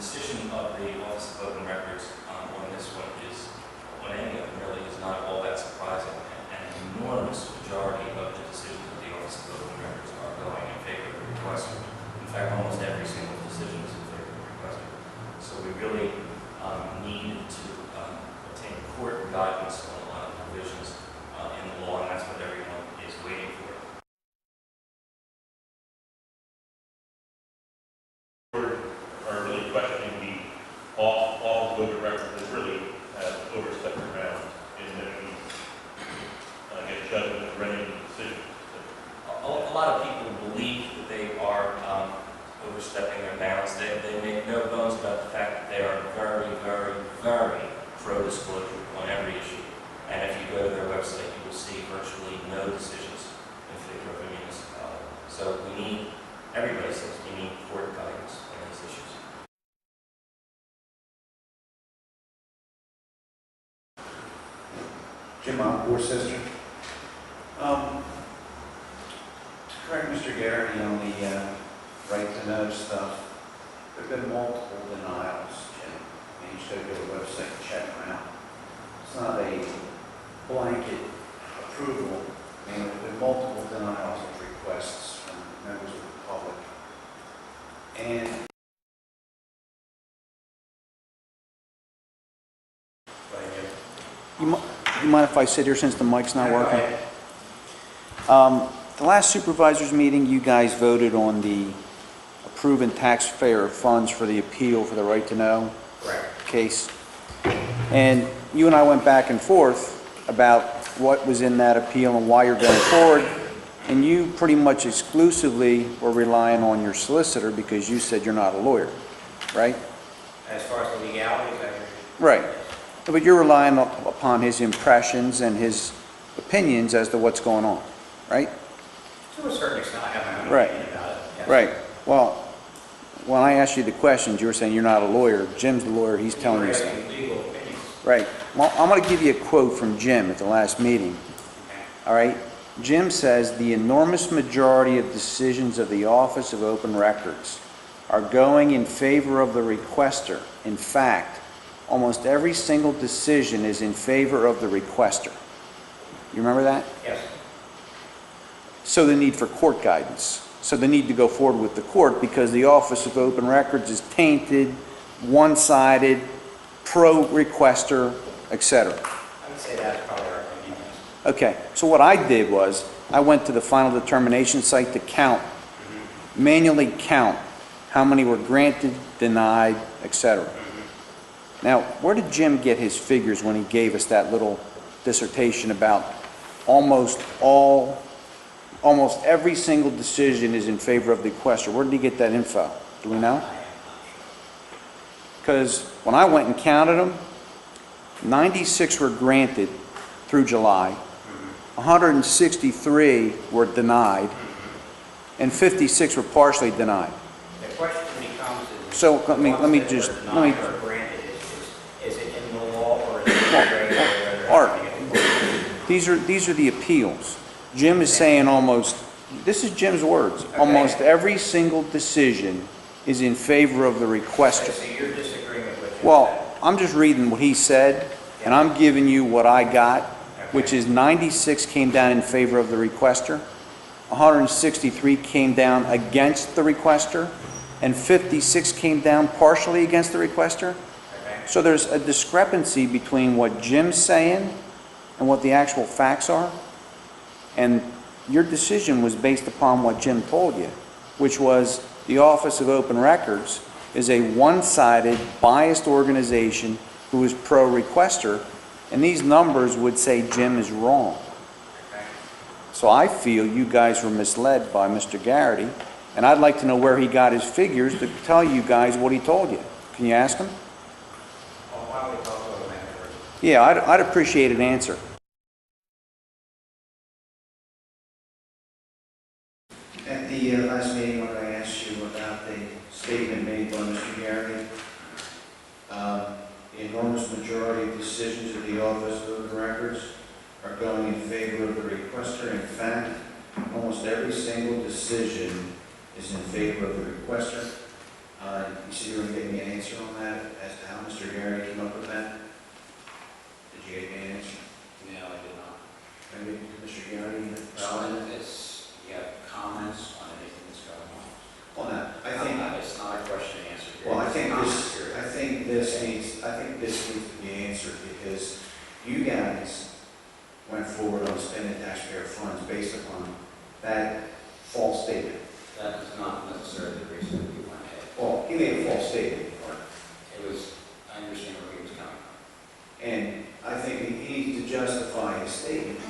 decision of the Office of Open Records on this one is, on any of them really, is not all that surprising. And an enormous majority of the decisions of the Office of Open Records are going in favor of the requester. In fact, almost every single decision is in favor of the requester. So we really need to obtain court guidance on a lot of provisions in the law, and that's what everyone is waiting for. Are really questioning the all voter record is really overstepping around in that we get judgment and rendering decisions. A lot of people believe that they are overstepping their bounds. They make no bones about the fact that they are very, very, very pro-disclosure on every issue. And if you go to their website, you will see virtually no decisions in favor of a municipality. So we need, everybody says we need court guidance on these issues. Jim, I'm Worcester. To correct Mr. Garrity on the right to know stuff, there have been multiple denials, Jim. I mean, you should go to the website and check them out. It's not a blanket approval. I mean, there have been multiple denials of requests from members of the public. And You mind if I sit here since the mic's not working? The last supervisors meeting, you guys voted on the approving taxpayer funds for the appeal for the right to know case. And you and I went back and forth about what was in that appeal and why you're going forward. And you pretty much exclusively were relying on your solicitor because you said you're not a lawyer, right? As far as the legalities, Right. But you're relying upon his impressions and his opinions as to what's going on, right? to a certain extent, I have my own Right. opinion about it. Yes. Right. Well, when I asked you the questions, you were saying you're not a lawyer. Jim's the lawyer. He's telling you You're something. asking legal opinions. Right. Well, I'm going to give you a quote from Jim at the last meeting. Okay. All right? Jim says, the enormous majority of decisions of the Office of Open Records are going in favor of the requester. In fact, almost every single decision is in favor of the requester. You remember that? Yes. So the need for court guidance. So the need to go forward with the court because the Office of Open Records is tainted, one-sided, pro-requester, etc. I would say that's probably our opinion. Yes. Okay, so what I did was, I went to the final determination site to count, manually count how many were granted, denied, etc. Now, where did Jim get his figures when he gave us that little dissertation about almost every single decision is in favor of the requester? Where did he get that info? Do we know? Because when I went and counted them, 96 were granted through July, 163 were denied, and 56 were partially denied. The question becomes is, So let me is it in the law or is it in the regular? Art, these are the appeals. Jim is saying this is Jim's words, almost every single decision is in favor of the requester. So you're disagreeing with what you Well, said. I'm just reading what he said, and I'm giving you what I got, which is 96 came down in favor of the requester, 163 came down against the requester, and 56 came down partially against the requester. Okay. So there's a discrepancy between what Jim's saying and what the actual facts are. And your decision was based upon what Jim told you, which was the Office of Open Records is a one-sided, biased organization who is pro-requester, and these numbers would say Jim is wrong. Okay. So I feel you guys were misled by Mr. Garrity, and I'd like to know where he got his figures to tell you guys what he told you. Can you ask him? Well, why don't we talk to him afterwards? Yeah, I'd appreciate an answer. at the last meeting when I asked you about the statement made by Mr. Garrity, the enormous majority of decisions of the Office of Open Records are going in favor of the requester. In fact, almost every single decision is in favor of the requester. You said you were going to get me an answer on that as to how Mr. Garrity came up with that? Did you get me an answer? No, I did not. Maybe Mr. Garrity? Well, it's, you have comments on anything that's going on. Well, no, I think, It's not a question and answer. well, I think Comments this, period. I think this needs to be answered because you guys went forward on spending taxpayer funds based upon that false statement. That is not necessarily the reason that we went ahead. Well, he made a false statement, It was, I understand where he was coming from. and I think he needs to justify his statement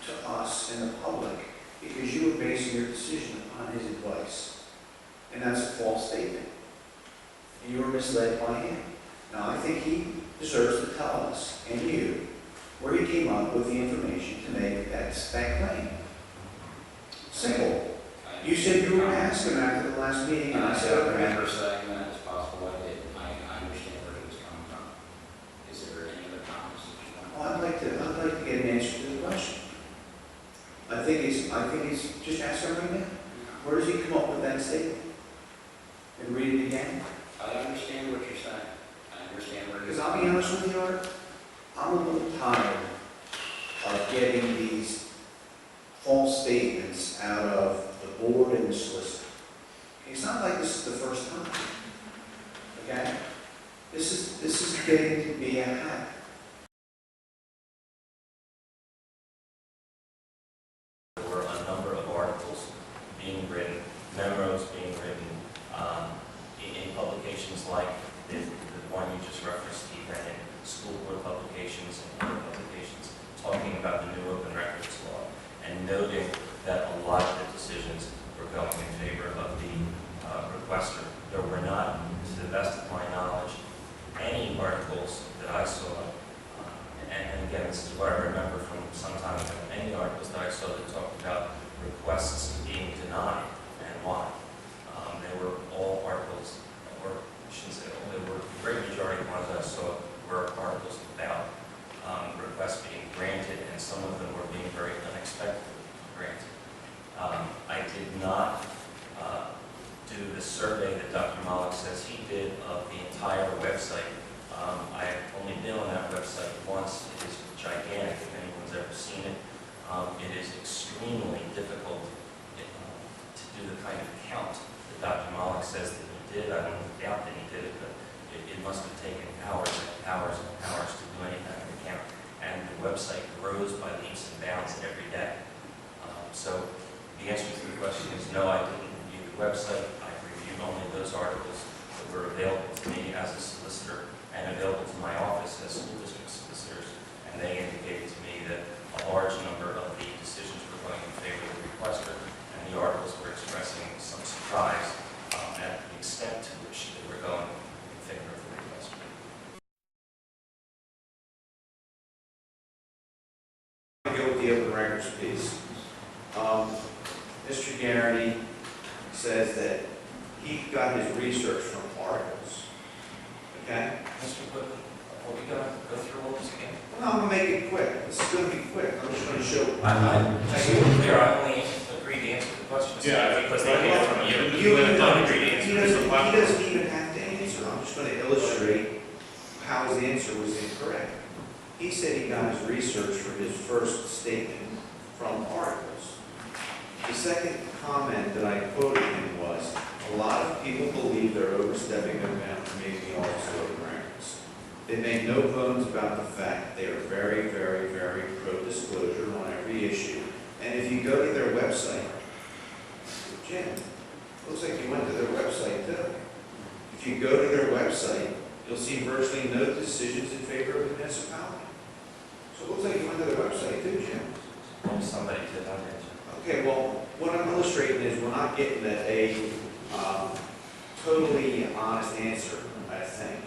to us and the public because you were basing your decision upon his advice. And that's a false statement. And you were misled by him. Now, I think he deserves to tell us and you where he came up with the information to make that claim. Simple. You said you were going to ask him after the last meeting, and I said, I okay. remember saying that it's possible I did. I understand where he was coming from. Is there any other comments that you want? Well, I'd like to get an answer to the question. I think he's just ask him right now. Where does he come up with that statement? And read it again? I understand what you're saying. I understand where Because you're I'll be honest with you, Art, I'm a little tired of getting these false statements out of the board and the solicitor. It's not like this is the first time. Okay? This is getting to be a habit. There were a number of articles being written, memos being written, in publications like the one you just referenced, Steve, and in school board publications and other publications, talking about the new open records law, and noting that a lot of the decisions were going in favor of the requester. There were not, to the best of my knowledge, any articles that I saw, and again, this is what I remember from some time ago, any articles that I saw that talked about requests being denied and why. They were all articles, or I shouldn't say all, they were, the great majority of the ones I saw were articles about requests being granted, and some of them were being very unexpectedly granted. I did not do the survey that Dr. Malik says he did of the entire website. I've only been on that website once. It is gigantic if anyone's ever seen it. It is extremely difficult to do the kind of count that Dr. Malik says that he did. I don't doubt that he did it, but it must have taken hours and hours and hours to do any kind of count. And the website grows by leaps and bounds every day. So the answer to the question is no, I didn't review the website. I reviewed only those articles that were available to me as a solicitor and available to my office as school district solicitors. And they indicated to me that a large number of the decisions were going in favor of the requester, and the articles were expressing some surprise at the extent to which they were going in favor of the requester. I go with the open records piece. Mr. Garrity says that he got his research from articles. Okay? Mr. Wood, are we going to go through all this again? Well, I'm going to make it quick. This is going to be quick. I'm just going to show. Just to be clear, I only agreed to answer the questions because they came from you. He don't agree to answer doesn't, the he doesn't even have to answer. I'm just going to illustrate how his answer was incorrect. He said he got his research for his first statement from articles. The second comment that I quoted him was, a lot of people believe they're overstepping their bounds and making the office of open records. They make no bones about the fact they are very, very, very pro-disclosure on every issue. And if you go to their website, Jim, looks like you went to their website too. If you go to their website, you'll see virtually no decisions in favor of the municipality. So it looks like you went to their website too, Jim. Somebody did not answer. Okay, well, what I'm illustrating is we're not getting a totally honest answer, I think.